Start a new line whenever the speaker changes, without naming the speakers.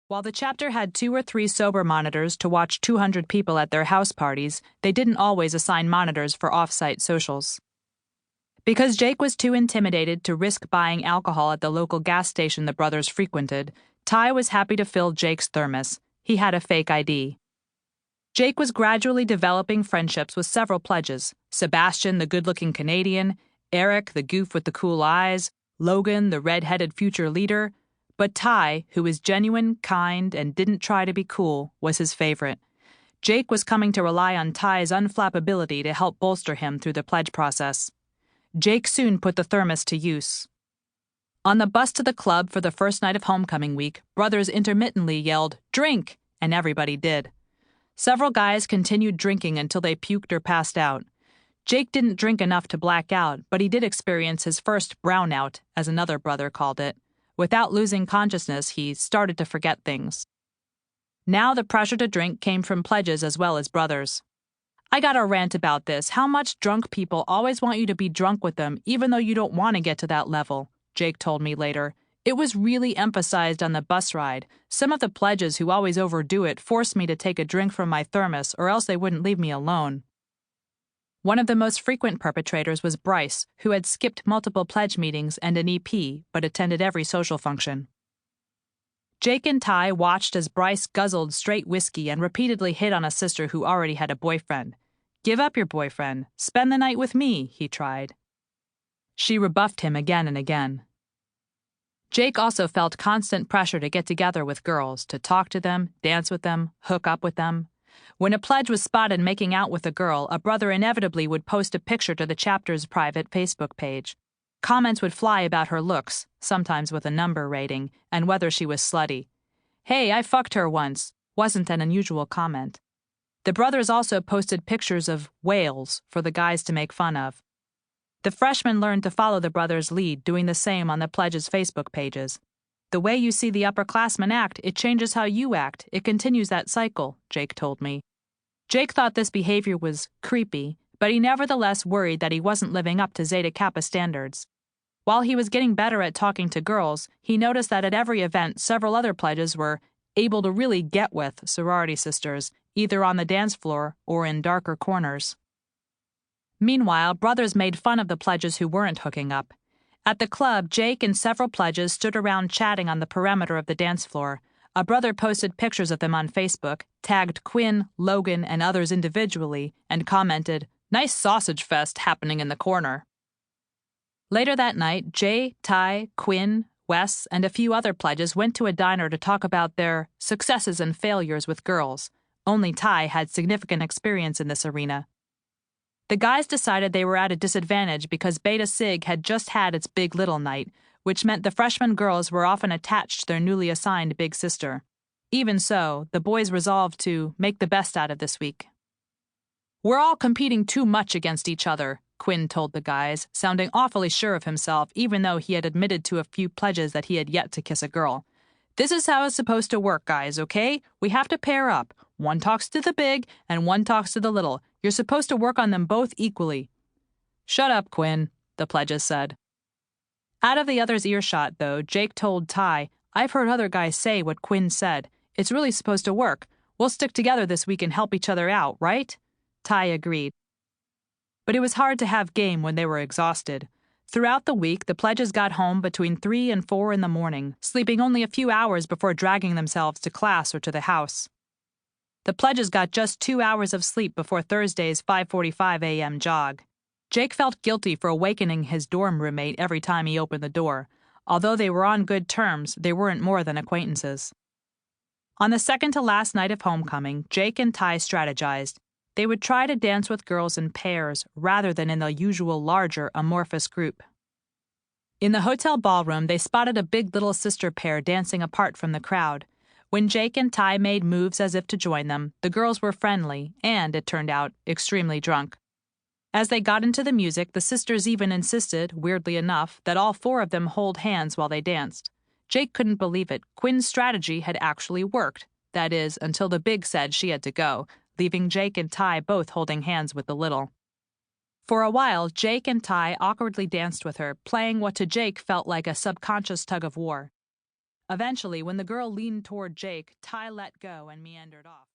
While the chapter had 2 or 3 sober monitors to watch 200 people at their house parties, they didn't always assign monitors for off-site socials. Because Jake was too intimidated to risk buying alcohol at the local gas station the brothers frequented, Ty was happy to fill Jake's thermos. He had a fake ID. Jake was gradually developing friendships with several pledges: Sebastian, the good-looking Canadian, Eric, the goof with the cool eyes, Logan, the red-headed future leader. But Ty, who was genuine, kind, and didn't try to be cool, was his favorite. Jake was coming to rely on Ty's unflappability to help bolster him through the pledge process. Jake soon put the thermos to use. On the bus to the club for the first night of homecoming week, brothers intermittently yelled, "Drink!" and everybody did. Several guys continued drinking until they puked or passed out. Jake didn't drink enough to black out, but he did experience his first brownout, as another brother called it. Without losing consciousness, he started to forget things. Now the pressure to drink came from pledges as well as brothers. "I gotta rant about this. How much drunk people always want you to be drunk with them, even though you don't want to get to that level," Jake told me later. "It was really emphasized on the bus ride. Some of the pledges who always overdo it forced me to take a drink from my thermos, or else they wouldn't leave me alone." One of the most frequent perpetrators was Bryce, who had skipped multiple pledge meetings and an EP, but attended every social function. Jake and Ty watched as Bryce guzzled straight whiskey and repeatedly hit on a sister who already had a boyfriend. "Give up your boyfriend. Spend the night with me," he tried. She rebuffed him again and again. Jake also felt constant pressure to get together with girls, to talk to them, dance with them, hook up with them. When a pledge was spotted making out with a girl, a brother inevitably would post a picture to the chapter's private Facebook page. Comments would fly about her looks, sometimes with a number rating, and whether she was slutty. "Hey, I fucked her once," wasn't an unusual comment. The brothers also posted pictures of whales for the guys to make fun of. The freshmen learned to follow the brothers' lead, doing the same on the pledges' Facebook pages. "The way you see the upperclassmen act, it changes how you act. It continues that cycle," Jake told me. Jake thought this behavior was creepy, but he nevertheless worried that he wasn't living up to Zeta Kappa standards. While he was getting better at talking to girls, he noticed that at every event several other pledges were able to really get with sorority sisters, either on the dance floor or in darker corners. Meanwhile, brothers made fun of the pledges who weren't hooking up. At the club, Jake and several pledges stood around chatting on the perimeter of the dance floor. A brother posted pictures of them on Facebook, tagged Quinn, Logan, and others individually, and commented, "Nice sausage fest happening in the corner." Later that night, Jay, Ty, Quinn, Wes, and a few other pledges went to a diner to talk about their successes and failures with girls. Only Ty had significant experience in this arena. The guys decided they were at a disadvantage because Beta Sig had just had its Big Little night, which meant the freshman girls were often attached to their newly assigned big sister. Even so, the boys resolved to make the best out of this week. "We're all competing too much against each other," Quinn told the guys, sounding awfully sure of himself even though he had admitted to a few pledges that he had yet to kiss a girl. "This is how it's supposed to work, guys, okay? We have to pair up. One talks to the big and one talks to the little. You're supposed to work on them both equally." "Shut up, Quinn," the pledges said. Out of the others' earshot, though, Jake told Ty, "I've heard other guys say what Quinn said. It's really supposed to work. We'll stick together this week and help each other out, right?" Ty agreed. But it was hard to have game when they were exhausted. Throughout the week, the pledges got home between 3 and 4 in the morning, sleeping only a few hours before dragging themselves to class or to the house. The pledges got just 2 hours of sleep before Thursday's 5:45 a.m. jog. Jake felt guilty for awakening his dorm roommate every time he opened the door. Although they were on good terms, they weren't more than acquaintances. On the second-to-last night of homecoming, Jake and Ty strategized. They would try to dance with girls in pairs rather than in the usual larger, amorphous group. In the hotel ballroom, they spotted a big little sister pair dancing apart from the crowd. When Jake and Ty made moves as if to join them, the girls were friendly and, it turned out, extremely drunk. As they got into the music, the sisters even insisted, weirdly enough, that all 4 of them hold hands while they danced. Jake couldn't believe it. Quinn's strategy had actually worked. That is, until the big said she had to go, leaving Jake and Ty both holding hands with the little. For a while, Jake and Ty awkwardly danced with her, playing what to Jake felt like a subconscious tug of war. Eventually, when the girl leaned toward Jake, Ty let go and meandered off.